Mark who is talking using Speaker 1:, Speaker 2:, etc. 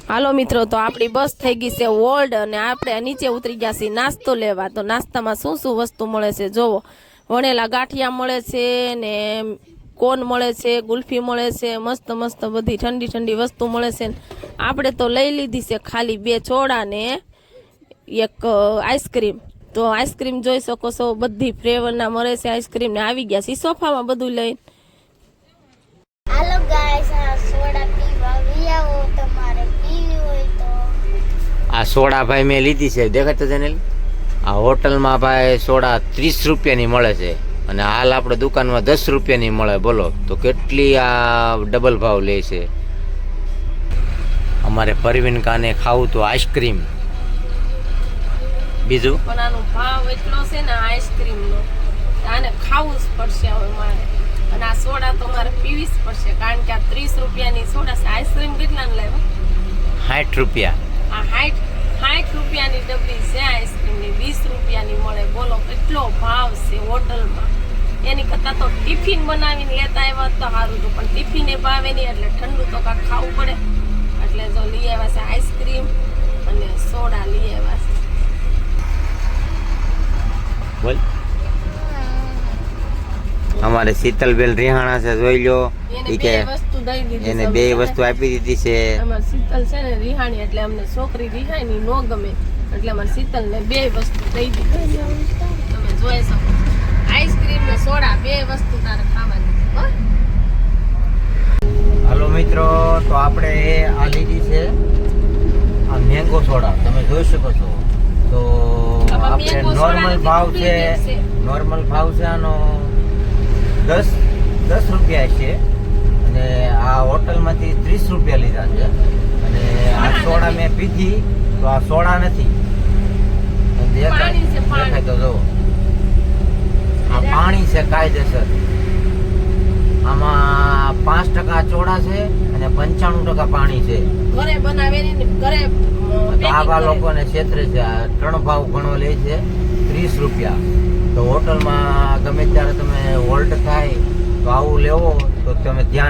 Speaker 1: હાલો મિત્રો, તો આપણી બસ થઈ ગઈ છે ઓલ્ડ અને આપણે નીચે ઉતરી ગયા છીએ નાસ્તો લેવા. તો નાસ્તામાં શું શું વસ્તુ મળે છે જોવો. વણેલા ગાંઠિયા મળે છે ને કોન મળે છે, ગુલ્ફી મળે છે, મસ્ત મસ્ત બધી ઠંડી ઠંડી વસ્તુ મળે છે. આપણે તો લઈ લીધી છે ખાલી 2 ચોળા ને એક આઈસ્ક્રીમ. તો આઈસ્ક્રીમ જોઈ શકો છો, બધી ફ્લેવરના મળે છે આઈસ્ક્રીમ ને. આવી ગયા છે સોફામાં બધું લઈને.
Speaker 2: હાલો ગાઈસ, આ સોડા પીવા વિયાઓ તમારે પીવી હોય તો.
Speaker 3: આ સોડા ભાઈ મેં લીધી છે, દેખાતો છે. આ હોટલમાં ભાઈ સોડા 30 રૂપિયાની મળે છે અને હાલ આપણે દુકાનમાં 10 રૂપિયાની મળે. બોલો તો કેટલી આ ડબલ ભાવ લે છે. અમારે પરવીન કાને ખાવું તો આઈસ્ક્રીમ, બીજું
Speaker 1: પણ આનો ભાવ એટલો છે ને આઈસ્ક્રીમનો, આને ખાવું જ પડશે હવે મારે. અને આ સોડા તો મારે પીવી જ પડશે, કારણ કે આ 30 રૂપિયાની સોડા છે. આઈસ્ક્રીમ કેટલાની લાવ્યા?
Speaker 3: 60 રૂપિયા.
Speaker 1: આ 60 રૂપિયાની ડબ્બી છે આઈસ્ક્રીમની, 20 રૂપિયાની મળે. બોલો કેટલો ભાવ છે હોટલમાં. એની કરતાં તો ટિફિન બનાવીને લેતા આવ્યા તો સારું હતું, પણ ટિફિને ભાવે નહીં એટલે ઠંડુ તો કાંઈક ખાવું પડે. એટલે જો લઈ આવ્યા છે આઈસ્ક્રીમ અને સોડા લઈ આવ્યા છે.
Speaker 3: બોલ. અમારે શીતલબેન રિહાણા છે, જોઈ લો.
Speaker 1: એને
Speaker 3: ઈ કે
Speaker 1: બે વસ્તુ દઈ દીધી
Speaker 3: એને
Speaker 1: છે.
Speaker 3: 2 વસ્તુ આપી દીધી છે.
Speaker 1: અમારે શીતલ છે ને રિહાણી, એટલે અમને છોકરી રિહાણી નો ગમે, એટલે અમારે શીતલને 2 વસ્તુ દઈ દીધી છે. તમે જોઈ શકો, આઈસ્ક્રીમ ને સોડા 2 વસ્તુ તારે ખાવાની છે. હો?
Speaker 3: હાલો મિત્રો, તો આપણે આ લીધી છે આ મેંગો સોડા, તમે જોઈ શકો છો. તો
Speaker 1: આમાં
Speaker 3: આપણે
Speaker 1: mango soda
Speaker 3: નોર્મલ
Speaker 1: નથી,
Speaker 3: ભાવ છે,
Speaker 1: duplicate છે.
Speaker 3: નોર્મલ ભાવ છે આનો 10 રૂપિયા છે અને આ હોટલમાંથી 30 રૂપિયા લીધા છે. અને આ સોડા મેં પીધી તો આ સોડા નથી,
Speaker 1: પાણી છે, પાણી.
Speaker 3: દેખાય તો જો આ પાણી છે કાયદેસર. આમાં 5% ચોડા છે અને 95% પાણી છે.
Speaker 1: ઘરે બનાવેલી ને ઘરે
Speaker 3: તો આવા લોકોને છેતરે છે. આ 3 ભાવ ઘણો લે છે, 30 રૂપિયા. તો હોટલમાં ગમે ત્યારે તમે હોલ્ટ થાય તો આવું લેવો તો તમે ધ્યાન